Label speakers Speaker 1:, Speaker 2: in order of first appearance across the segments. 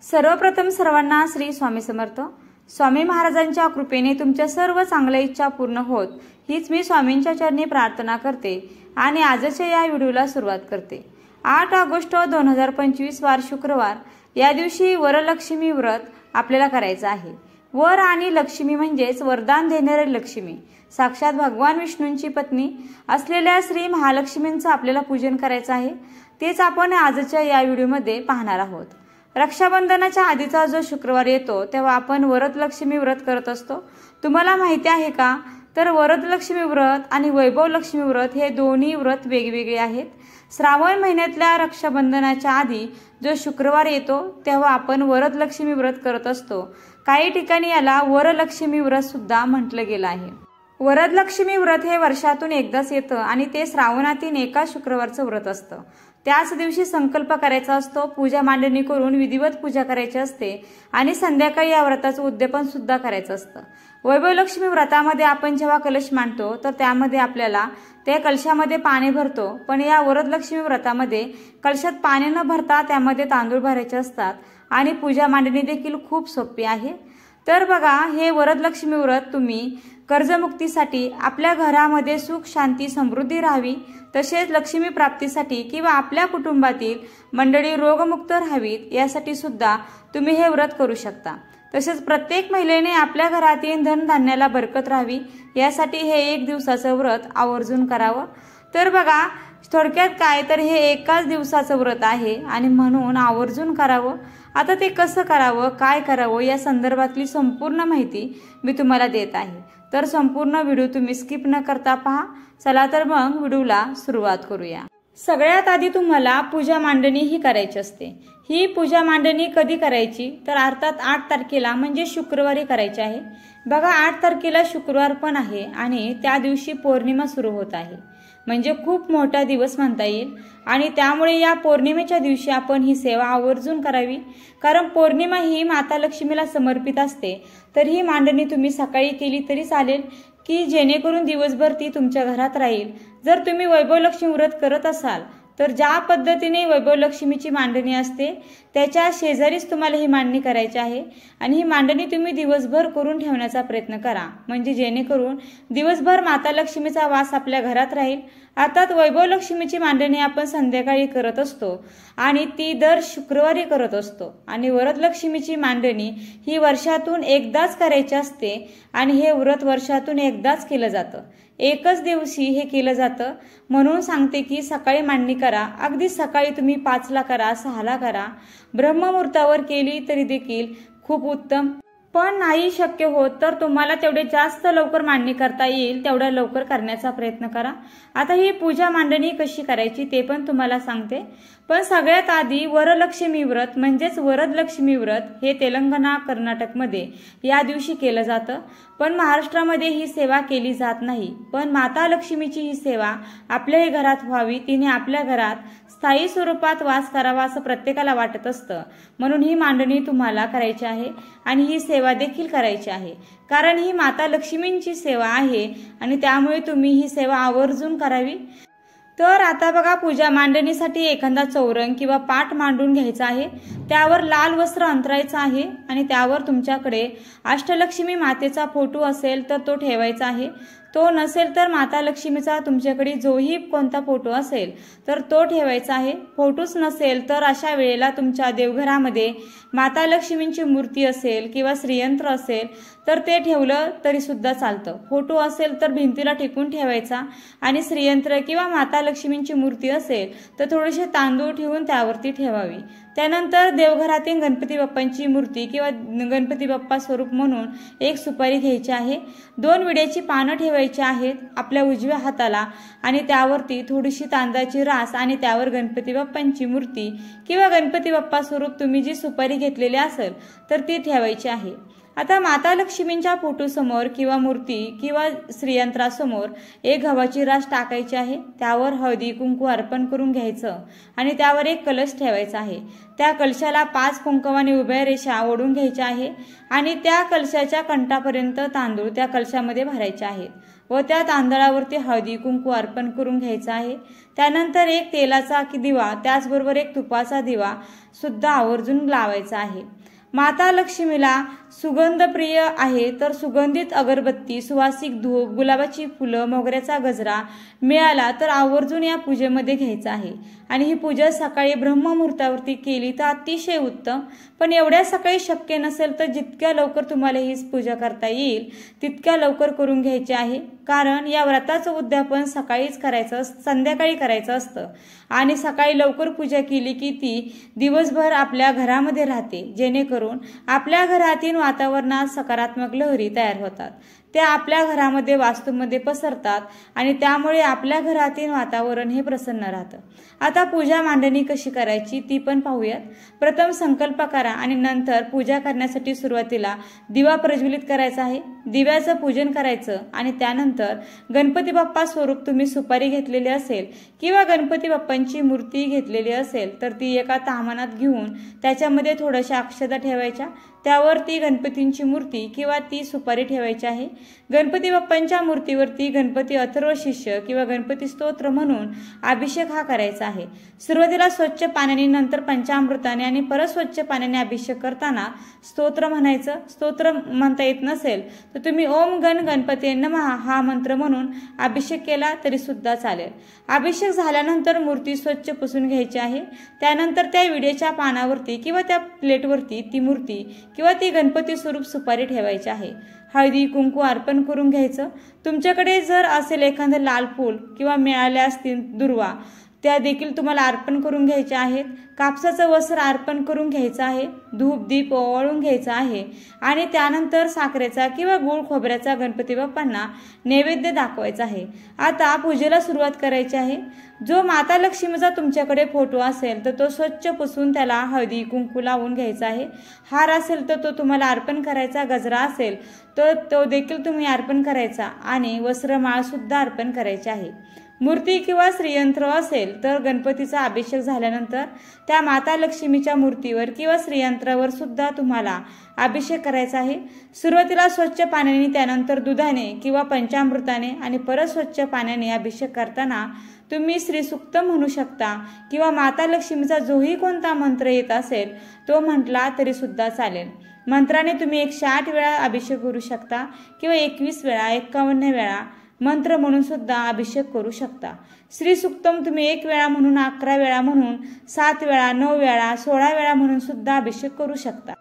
Speaker 1: सर्वप्रथम सर्वांना श्री स्वामी समर्थ। स्वामी महाराजांच्या कृपेने तुमच्या सर्व चांगल्या इच्छा पूर्ण होत हीच मी स्वामींच्या चरणी प्रार्थना करते आणि आजच्या या व्हिडिओला सुरुवात करते। 8 ऑगस्ट 2025 वार शुक्रवार या दिवशी वरलक्ष्मी व्रत आपल्याला करायचं आहे। वर आणि लक्ष्मी म्हणजेच वरदान देणारी लक्ष्मी साक्षात भगवान विष्णूंची पत्नी असलेल्या श्री महालक्ष्मींचं आपल्याला पूजन करायचं आहे। तेच आपण आजच्या या व्हिडिओमध्ये पाहणार आहोत। रक्षाबंधनाच्या आधीचा जो शुक्रवार येतो तेव्हा आपण वरदलक्ष्मी व्रत करत असतो। तुम्हाला माहिती आहे का? तर वरदलक्ष्मी व्रत आणि वैभव लक्ष्मी व्रत हे दोन्ही व्रत वेगवेगळे आहेत। श्रावण महिन्यातल्या रक्षाबंधनाच्या आधी जो शुक्रवार येतो तेव्हा आपण वरदलक्ष्मी व्रत करत असतो। काही ठिकाणी याला वरलक्ष्मी व्रत सुद्धा म्हटलं गेलं आहे। वरदलक्ष्मी व्रत हे वर्षातून एकदाच येतं आणि ते श्रावणातील एका शुक्रवारचं व्रत असतं। त्याच दिवशी संकल्प करायचा असतो, पूजा मांडणी करून विधिवत पूजा करायची असते आणि संध्याकाळी या व्रताचं उद्यापन सुद्धा करायचं असतं। वैभव लक्ष्मी व्रतामध्ये आपण जेव्हा कलश मांडतो तर त्यामध्ये आपल्याला त्या कलशामध्ये पाणी भरतो, पण या वरदलक्ष्मी व्रतामध्ये कलशात पाणी न भरता त्यामध्ये तांदूळ भरायचे असतात आणि पूजा मांडणी देखील खूप सोपी आहे। तर बघा, हे वरदलक्ष्मी व्रत तुम्ही कर्जमुक्तीसाठी, आपल्या घरामध्ये सुख शांती समृद्धी राहावी, तसेच लक्ष्मी प्राप्तीसाठी किंवा आपल्या कुटुंबातील मंडळी रोगमुक्त राहावीत यासाठी सुद्धा तुम्ही हे व्रत करू शकता। तसेच प्रत्येक महिलेने आपल्या घरातील धनधान्याला बरकत राहावी यासाठी हे 1 दिवसाचं व्रत आवर्जून करावं। तर बघा, थोडक्यात काय तर हे एकाच दिवसाचं व्रत आहे आणि म्हणून आवर्जून करावं। आता ते कसं करावं, काय करावं या संदर्भातली संपूर्ण माहिती मी तुम्हाला देत आहे। तर संपूर्ण व्हिडिओ तुम्ही स्किप न करता पहा। चला तर मग व्हिडिओला सुरुवात करूया। सगळ्यात आधी तुम्हाला पूजा मांडणी ही करायची असते। ही पूजा मांडणी कधी करायची तर अर्थात 8 तारखेला म्हणजे शुक्रवारी करायची आहे। बघा, 8 तारखेला शुक्रवार पण आहे आणि त्या दिवशी पौर्णिमा सुरू होत आहे, म्हणजे खूप मोठा दिवस म्हणता येईल आणि त्यामुळे या पौर्णिमेच्या दिवशी आपण ही सेवा आवर्जून करावी, कारण पौर्णिमा ही माता लक्ष्मीला समर्पित असते। तर ही मांडणी तुम्ही सकाळी केली तरी चालेल की जेणेकरून दिवसभर ती तुमच्या घरात राहील। जर तुम्ही वैभव लक्ष्मी व्रत करत असाल तर ज्या पद्धतीने वैभव लक्ष्मीची मांडणी असते त्याच्या शेजारीच तुम्हाला ही मांडणी करायची आहे आणि ही मांडणी तुम्ही दिवसभर करून ठेवण्याचा प्रयत्न करा, म्हणजे जेणेकरून दिवसभर माता लक्ष्मीचा वास आपल्या घरात राहील। अर्थात वैभव लक्ष्मीची मांडणी आपण संध्याकाळी करत असतो आणि ती दर शुक्रवारी करत असतो आणि वरदलक्ष्मीची मांडणी ही वर्षातून एकदाच करायची असते आणि हे व्रत वर्षातून एकदाच केलं जातं, एकच दिवशी हे केलं जातं। म्हणून सांगते की सकाळी मांडणी करा, अगदी सकाळी तुम्ही 5ला करा, 6ला करा, ब्रह्ममुहूर्तावर केली तरी देखील खूप उत्तम। पण नाही शक्य होत तर तुम्हाला तेवढे जास्त लवकर मांडणी करता येईल तेवढ्या लवकर करण्याचा प्रयत्न करा। आता ही पूजा मांडणी कशी करायची ते पण तुम्हाला सांगते, पण सगळ्यात आधी वरलक्ष्मी व्रत म्हणजेच वरदलक्ष्मी व्रत हे तेलंगणा कर्नाटकमध्ये या दिवशी केलं जातं, पण महाराष्ट्रामध्ये ही सेवा केली जात नाही। पण माता लक्ष्मीची ही सेवा आपल्याही घरात व्हावी, तिने आपल्या घरात स्थायी स्वरूपात वास करावा असं प्रत्येकाला वाटत असतं, म्हणून ही मांडणी तुम्हाला करायची आहे आणि ही सेवा देखील करायची आहे, कारण ही माता लक्ष्मींची सेवा आहे आणि त्यामुळे तुम्ही ही सेवा आवर्जून करावी। तर आता बघा, पूजा मांडणीसाठी एखादा चौरंग किंवा पाट मांडून घ्यायचा आहे, त्यावर लाल वस्त्र अंतरायचं आहे आणि त्यावर तुमच्याकडे अष्टलक्ष्मी मातेचा फोटो असेल तर तो ठेवायचा आहे। तो नसेल तर माता लक्ष्मीचा तुमच्याकडे जोही कोणता फोटो असेल तर तो ठेवायचा आहे। फोटोच नसेल तर अशा वेळेला तुमच्या देवघरामध्ये माता लक्ष्मींची मूर्ती असेल किंवा श्रीयंत्र असेल तर ते ठेवलं तरी सुद्धा चालतं। फोटो असेल तर भिंतीला टेकून ठेवायचा आणि श्रीयंत्र किंवा माता लक्ष्मींची मूर्ती असेल तर थोडेसे तांदूळ ठेवून त्यावरती ठेवावी। त्यानंतर देवघरातील गणपती बाप्पांची मूर्ती किंवा गणपती बाप्पा स्वरूप म्हणून एक सुपारी घ्यायची आहे, 2 विड्याची पानं ठेवायची आहेत आपल्या उजव्या हाताला आणि त्यावरती थोडीशी तांदळाची रास आणि त्यावर गणपती बाप्पांची मूर्ती किंवा गणपती बाप्पा स्वरूप तुम्ही जी सुपारी घेतलेली असेल तर ती ठेवायची आहे। आता माता लक्ष्मींच्या फोटोसमोर किंवा मूर्ती किंवा श्रीयंत्रासमोर एक गव्हाची रास टाकायची आहे, त्यावर हळदी कुंकू अर्पण करून घ्यायचं आणि त्यावर एक कलश ठेवायचा आहे। त्या कलशाला 5 कुंकवाने उभ्या रेषा ओढून घ्यायच्या आहे आणि त्या कलशाच्या कंठापर्यंत तांदूळ त्या कलशामध्ये भरायचे आहेत व त्या तांदळावरती हळदी कुंकू अर्पण करून घ्यायचा आहे। त्यानंतर एक तेलाचा दिवा त्याचबरोबर एक तुपाचा दिवा सुद्धा आवर्जून लावायचा आहे। माता लक्ष्मीला सुगंध प्रिय आहे, तर सुगंधित अगरबत्ती, सुवासिक धूप, गुलाबाची फुलं, मोगऱ्याचा गजरा मिळाला तर आवर्जून या पूजेमध्ये घ्यायचा आहे। आणि ही पूजा सकाळी ब्रह्ममुहूर्तावरती केली तर अतिशय उत्तम, पण एवढ्या सकाळी शक्य नसेल तर जितक्या लवकर तुम्हाला ही पूजा करता येईल तितक्या लवकर करून घ्यायची आहे, कारण या व्रताचं उद्यापन सकाळीच करायचं, संध्याकाळी करायचं असतं आणि सकाळी लवकर पूजा केली की ती दिवसभर आपल्या घरामध्ये राहते, जेणेकरून आपल्या घरातील वातावरणात सकारात्मक लहरी तयार होतात, त्या आपल्या घरामध्ये वास्तूमध्ये पसरतात आणि त्यामुळे आपल्या घरातील वातावरण हे प्रसन्न राहतं। आता पूजा मांडणी कशी करायची ती पण पाहूयात। प्रथम संकल्प करा आणि नंतर पूजा करण्यासाठी सुरुवातीला दिवा प्रज्वलित करायचा आहे, दिव्याचं पूजन करायचं आणि त्यानंतर गणपती बाप्पा स्वरूप तुम्ही सुपारी घेतलेली असेल किंवा गणपती बाप्पांची मूर्ती घेतलेली असेल तर ती एका ताम्हाणात घेऊन त्याच्यामध्ये थोड्याशा अक्षता ठेवायच्या, त्यावर ती गणपतींची मूर्ती किंवा ती सुपारी ठेवायची आहे। गणपती बाप्पांच्या मूर्तीवरती गणपती अथर्व शिष्य किंवा गणपती स्तोत्र म्हणून अभिषेक हा करायचा आहे। सुरुवातीला स्वच्छ पाण्याने, नंतर पंचामृताने आणि परत स्वच्छ पाण्याने अभिषेक करताना स्तोत्र म्हणायचं। स्तोत्र म्हणता येत नसेल तर तुम्ही ओम गण गणपती नमः हा मंत्र म्हणून अभिषेक केला तरी सुद्धा चालेल। अभिषेक झाल्यानंतर मूर्ती स्वच्छ पुसून घ्यायची आहे। त्यानंतर त्या विड्याच्या पानावरती किंवा त्या प्लेटवरती ती मूर्ती किंवा ती गणपती स्वरूप सुपारी ठेवायची आहे। हळदी कुंकू अर्पण करून घ्यायचं। तुमच्याकडे जर असेल एखादं लाल फूल किंवा मिळाले असतील दुर्वा त्या देखील तुम्हाला अर्पण करून घ्यायचे आहेत। कापसाचं वस्त्र अर्पण करून घ्यायचं आहे, धूप दीप ओवाळून घ्यायचा आहे आणि त्यानंतर साखरेचा किंवा गुळ खोबऱ्याचा गणपती बाप्पांना नैवेद्य दाखवायचा आहे। आता पूजेला सुरुवात करायची आहे। जो माता लक्ष्मीचा तुमच्याकडे फोटो असेल तर तो स्वच्छ पुसून त्याला हळदी कुंकू लावून घ्यायचा आहे। हार असेल तर तो तुम्हाला अर्पण करायचा, गजरा असेल तर तो देखील तुम्ही अर्पण करायचा आणि वस्त्रमाळ सुद्धा अर्पण करायची आहे। मूर्ती किंवा श्रीयंत्र असेल तर गणपतीचा अभिषेक झाल्यानंतर त्या माता लक्ष्मीच्या मूर्तीवर किंवा श्रीयंत्रावर सुद्धा तुम्हाला अभिषेक करायचा आहे। सुरुवातीला स्वच्छ पाण्याने, त्यानंतर दुधाने किंवा पंचामृताने आणि परत स्वच्छ पाण्याने अभिषेक करताना तुम्ही श्री सुक्त म्हणू शकता किंवा माता लक्ष्मीचा जोही कोणता मंत्र येत असेल तो म्हटला तरी सुद्धा चालेल। मंत्राने तुम्ही 108 वेळा अभिषेक करू शकता किंवा 21 वेळा, 51 वेळा मंत्र म्हणून सुद्धा अभिषेक करू शकता। श्री सुक्तम तुम्ही 1 वेळा म्हणून, 11 वेळा म्हणून, 7 वेळा, 9 वेळा, 16 वेळा म्हणून सुद्धा अभिषेक करू शकता।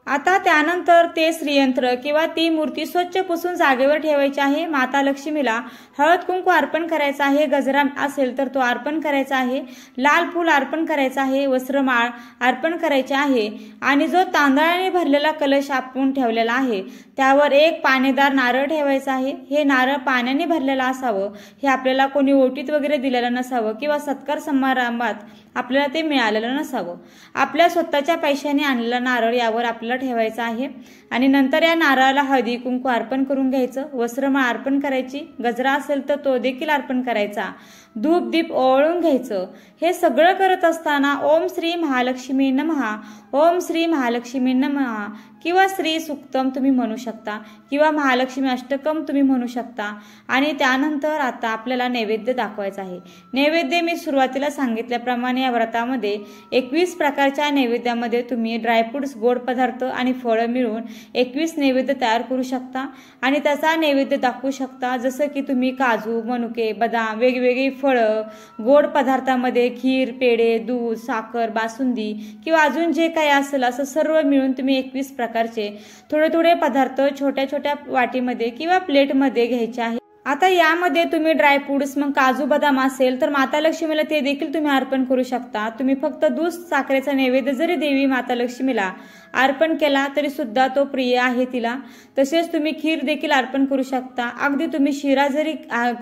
Speaker 1: आता त्यानंतर ते श्रीयंत्र किंवा ती मूर्ती स्वच्छ पुसून जागेवर ठेवायची आहे। माता लक्ष्मीला हळद कुंकू अर्पण करायचा आहे, गजरा असेल तर तो अर्पण करायचा आहे, लाल फूल अर्पण करायचा आहे, वस्त्रमाळ अर्पण करायचे आहे आणि जो तांदळाने भरलेला कलश आपण ठेवलेला आहे त्यावर एक पानेदार नारळ ठेवायचा आहे। हे नारळ पाण्याने भरलेलं असावं, हे आपल्याला कोणी ओटीत वगैरे दिलेलं नसावं किंवा सत्कार समारंभात आपल्याला ते मिळालेलं नसावं। आपल्या स्वतःच्या पैशाने आणलेला नारळ यावर आपल्याला ठेवायचा आहे आणि नंतर या नारळाला हळदी कुंकू अर्पण करून घ्यायचं, वस्त्रमाळ अर्पण करायची, गजरा असेल तर तो देखील अर्पण करायचा, धूप दीप ओवाळून घ्यायचं। हे सगळं करत असताना ओम श्री महालक्ष्मी नमः, ओम श्री महालक्ष्मी नमः किंवा श्री सुक्तम तुम्ही म्हणू शकता किंवा महालक्ष्मी अष्टकम तुम्ही म्हणू शकता आणि त्यानंतर आता आपल्याला नैवेद्य दाखवायचा आहे। नैवेद्य मी सुरुवातीला सांगितल्याप्रमाणे या व्रतामध्ये 21 प्रकारच्या नैवेद्यामध्ये तुम्ही ड्रायफ्रुट्स, गोड पदार्थ आणि फळं मिळून 21 नैवेद्य तयार करू शकता आणि त्याचा नैवेद्य दाखवू शकता। जसं की तुम्ही काजू, मनुके, बदाम, वेगवेगळी फळं, गोड पदार्थामध्ये खीर, पेढे, दूध, साखर, बासुंदी किंवा अजून जे काही असेल असं सर्व मिळून तुम्ही 21 प्रकारचे थोडे थोडे पदार्थ छोट्या छोट्या वाटीमध्ये किंवा प्लेटमध्ये घ्यायचे आहे। आता यामध्ये तुम्ही ड्रायफ्रुट्स, मग काजू बदाम असेल तर माता लक्ष्मीला ते देखील तुम्ही अर्पण करू शकता। तुम्ही फक्त दूध साखरेचा नैवेद्य जरी देवी माता लक्ष्मीला अर्पण केला तरी सुद्धा तो प्रिय आहे तिला। तसेच तुम्ही खीर देखील अर्पण करू शकता, अगदी तुम्ही शिरा जरी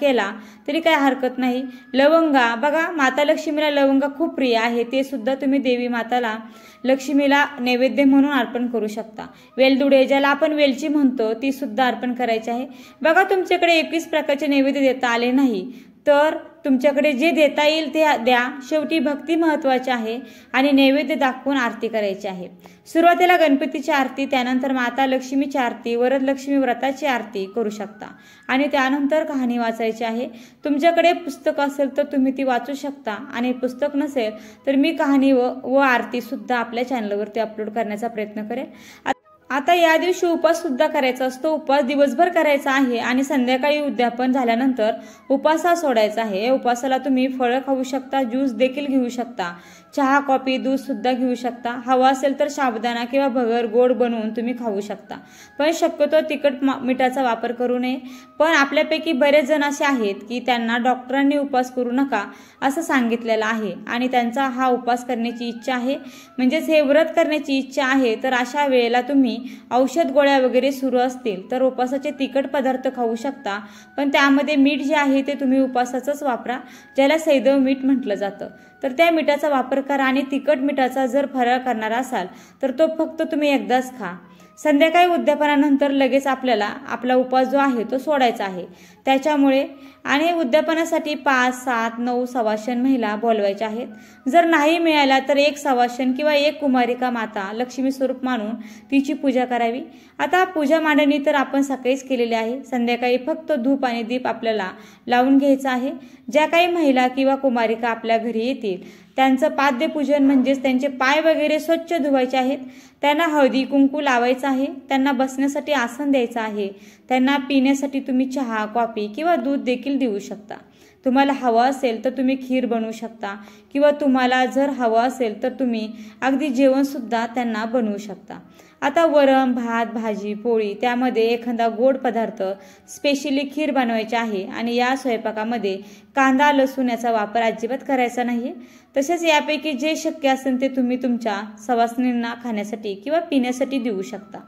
Speaker 1: केला तरी काही हरकत नाही। लवंगा बघा, माता लक्ष्मीला लवंगा खूप प्रिय आहे, ते सुद्धा तुम्ही देवी माताला लक्ष्मीला नैवेद्य म्हणून अर्पण करू शकता। वेलदुडे ज्याला आपण वेलची म्हणतो ती सुद्धा अर्पण करायची आहे। बघा तुमच्याकडे 21 प्रकारचे नैवेद्य देता आले नाही तर तुमच्याकडे जे देता येईल ते द्या। शेवटी भक्ती महत्वाची आहे आणि नैवेद्य दाखवून आरती करायची आहे। सुरुवातीला गणपतीची आरती, त्यानंतर माता लक्ष्मीची आरती, वरदलक्ष्मी व्रताची आरती करू शकता आणि त्यानंतर कहाणी वाचायची आहे। तुमच्याकडे पुस्तक असेल तर तुम्ही ती वाचू शकता आणि पुस्तक नसेल तर मी कहाणी व आरती सुद्धा आपल्या चॅनलवरती अपलोड करण्याचा प्रयत्न करेन। आता या दिवशी उपवास सुद्धा करायचा असतो। उपवास दिवसभर करायचा आहे आणि संध्याकाळी उद्यापन झाल्यानंतर उपवास सोडायचा आहे। या उपवासाला तुम्ही फळं खाऊ शकता, ज्यूस देखील घेऊ शकता, चहा, कॉफी, दूध सुद्धा घेऊ शकता। हवा असेल तर साबुदाणा किंवा भगर गोड बनवून तुम्ही खाऊ शकता, पण शक्यतो तिखट मिठाचा वापर करू नये। पण आपल्यापैकी बरेच जण असे आहेत की त्यांना डॉक्टरांनी उपवास करू नका असं सांगितलेलं आहे आणि त्यांचा हा उपवास करण्याची इच्छा आहे, म्हणजेच हे व्रत करण्याची इच्छा आहे। तर अशा वेळेला तुम्ही औषध गोळ्या वगैरे सुरू असतील तर उपवासाचे तिखट पदार्थ खाऊ शकता, पण त्यामध्ये मीठ जे आहे ते तुम्ही उपवासाचंच वापरा, ज्याला सैंधव मीठ म्हटलं जातं। तर त्या मिठाचा वापर करा आणि तिखट मिठाचा जर फराळ करणार असाल तर तो फक्त तुम्ही एकदाच खा। संध्याकाळी उद्यापनानंतर लगेच आपल्याला आपला उपवास जो आहे तो सोडायचा आहे। त्याच्यामुळे आणि उद्यापनासाठी 5, 7, 9 सवाशण महिला बोलवायच्या आहेत। जर नाही मिळाला तर एक सवाशण किंवा एक कुमारिका माता लक्ष्मी स्वरूप मानून तिची पूजा करावी। आता पूजा मांडणी तर आपण सकाळीच केलेली आहे, संध्याकाळी फक्त धूप आणि दीप आपल्याला लावून घ्यायचं आहे। ज्या काही महिला किंवा कुमारिका आपल्या घरी येतील त्यांचं पाद्यपूजन म्हणजेच त्यांचे पाय वगैरे स्वच्छ धुवायचे आहेत, त्यांना हळदी कुंकू लावायचं आहे, त्यांना बसण्यासाठी आसन द्यायचं आहे, त्यांना पिण्यासाठी तुम्ही चहा, कॉफी किंवा दूध देखील देऊ शकता। तुम्हाला हवं असेल तर तुम्ही खीर बनवू शकता किंवा तुम्हाला जर हवं असेल तर तुम्ही अगदी जेवण सुद्धा त्यांना बनवू शकता। आता वरण, भात, भाजी, पोळी, त्यामध्ये एखादा गोड पदार्थ, स्पेशली खीर बनवायची आहे आणि या स्वयंपाकामध्ये कांदा, लसूण याचा वापर अजिबात करायचा नाही। तसेच यापैकी जे शक्य असेल ते तुम्ही तुमच्या सवासनींना खाण्यासाठी किंवा पिण्यासाठी देऊ शकता।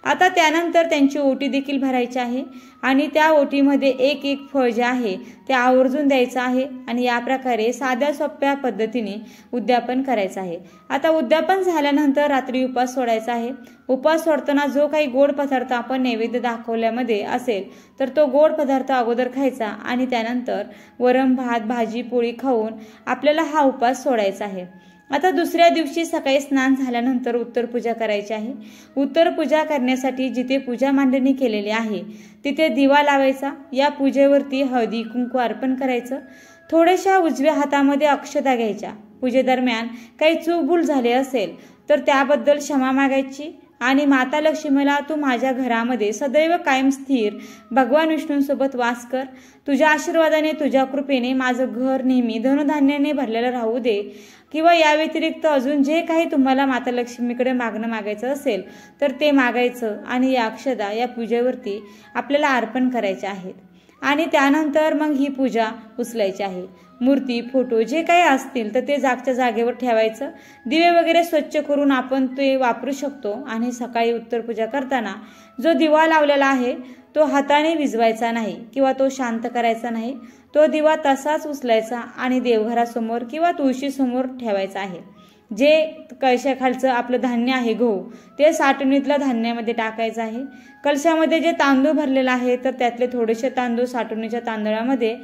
Speaker 1: आता त्यानंतर त्यांची ओटी देखील भरायची आहे आणि त्या ओटीमध्ये एक एक फळ जे आहे ते आवर्जून द्यायचं आहे आणि या प्रकारे साध्या सोप्या पद्धतीने उद्यापन करायचं आहे। आता उद्यापन झाल्यानंतर रात्री उपवास सोडायचा आहे। उपवास सोडताना जो काही गोड पदार्थ आपण नैवेद्य दाखवल्यामध्ये असेल तर तो गोड पदार्थ अगोदर खायचा आणि त्यानंतर वरण, भात, भाजी, पोळी खाऊन आपल्याला हा उपवास सोडायचा आहे। आता दुसऱ्या दिवशी सकाळी स्नान झाल्यानंतर उत्तर पूजा करायची आहे। उत्तर पूजा करण्यासाठी जिथे पूजा मांडणी केलेली आहे तिथे दिवा लावायचा, या पूजेवरती हळदी कुंकू अर्पण करायचं, थोड्याशा उजव्या हातामध्ये अक्षता घ्यायच्या। पूजेदरम्यान काही चूकभूल झाली असेल तर त्याबद्दल क्षमा मागायची आणि माता लक्ष्मीला तू माझ्या घरामध्ये सदैव कायम स्थिर भगवान विष्णूंसोबत वास कर, तुझ्या आशीर्वादाने, तुझ्या कृपेने माझं घर नेहमी धनधान्याने भरलेलं राहू दे, किंवा या व्यतिरिक्त अजून जे काही तुम्हाला माता लक्ष्मीकडे मागायचं असेल तर ते मागायचं आणि या अक्षता या पूजेवरती आपल्याला अर्पण करायचे आहेत आणि त्यानंतर मग ही पूजा उचलायची आहे। मूर्ती, फोटो जे काही असतील तर ते जागच्या जागेवर ठेवायचं। दिवे वगैरे स्वच्छ करून आपण ते वापरू शकतो आणि सकाळी उत्तर पूजा करताना जो दिवा लावलेला आहे तो हाताने विझवायचा नाही किंवा तो शांत करायचा नाही, तो दिवा तसाच उचलायचा आणि देवघरासमोर किंवा तुळशीसमोर ठेवायचा आहे। जे कळशाखालचं आपलं धान्य आहे गहू ते साठवणीतल्या धान्यामध्ये टाकायचं आहे। कलशामध्ये जे तांदूळ भरलेलं आहे तर त्यातले थोडेसे तांदूळ साठवणीच्या तांदळामध्ये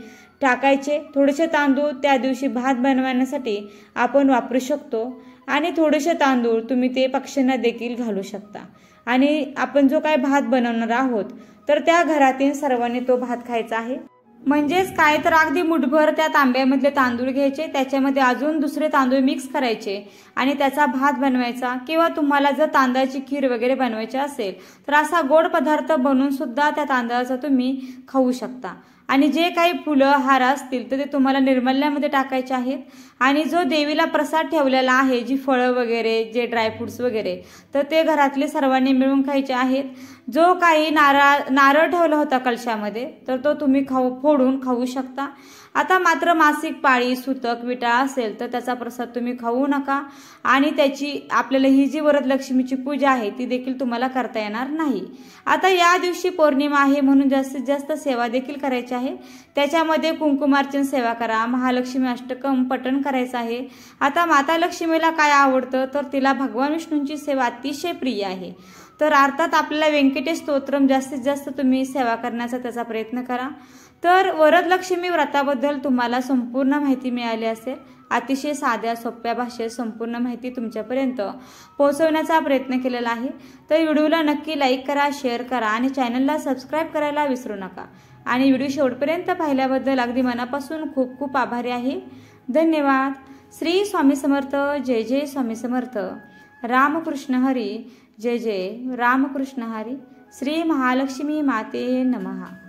Speaker 1: टाकायचे। थोडेसे तांदूळ त्या दिवशी भात बनवण्यासाठी आपण वापरू शकतो आणि थोडेसे तांदूळ तुम्ही ते पक्ष्यांना देखील घालू शकता आणि आपण जो काय भात बनवणार आहोत तर त्या घरातील सर्वांनी तो भात खायचा आहे। म्हणजेच काय तर अगदी मुठभर त्या तांब्यामधले तांदूळ घ्यायचे, त्याच्यामध्ये अजून दुसरे तांदूळ मिक्स करायचे आणि त्याचा भात बनवायचा, किंवा तुम्हाला जर तांदळाची खीर वगैरे बनवायची असेल तर असा गोड पदार्थ बनवून सुद्धा त्या तांदळाचा तुम्ही खाऊ शकता। आणि जे काही फुलं, हार असतील तर ते तुम्हाला निर्मल्यामध्ये टाकायचे आहेत आणि जो देवीला प्रसाद ठेवलेला आहे, जी फळं वगैरे, जे ड्रायफ्रुट्स वगैरे, तर ते घरातले सर्वांनी मिळून खायचे आहेत। जो काही नारळ ठेवला होता कलशामध्ये तर तो तुम्ही फोडून खाऊ शकता। आता मात्र मासिक पाळी, सुतक, विटाळ असेल तर त्याचा प्रसाद तुम्ही खाऊ नका आणि त्याची आपल्याला ही जी वरदलक्ष्मीची पूजा आहे ती देखील तुम्हाला करता येणार नाही। आता या दिवशी पौर्णिमा आहे म्हणून जास्तीत जास्त सेवा देखील करायची आहे। त्याच्यामध्ये कुंकुमार्चन सेवा करा, महालक्ष्मी अष्टकम पठण करायचं आहे। आता माता लक्ष्मीला काय आवडतं तर तिला भगवान विष्णूंची सेवा अतिशय प्रिय आहे। तर अर्थात आपल्याला व्यंकटेश स्तोत्रम जास्तीत जास्त तुम्ही सेवा करण्याचा त्याचा प्रयत्न करा। तर वरदलक्ष्मी व्रताबद्दल तुम्हाला संपूर्ण माहिती मिळाली असेल। अतिशय साध्या सोप्या भाषेत संपूर्ण माहिती तुमच्यापर्यंत पोहोचवण्याचा प्रयत्न केलेला आहे। तर व्हिडिओला नक्की लाईक करा, शेअर करा आणि चॅनलला सबस्क्राईब करायला विसरू नका। आणि व्हिडिओ शेवटपर्यंत पाहिल्याबद्दल अगदी मनापासून खूप खूप आभारी आहे। धन्यवाद। श्री स्वामी समर्थ। जय जय स्वामी समर्थ। रामकृष्ण हरी। जय जय रामकृष्ण हरी। श्री महालक्ष्मी माते नमः।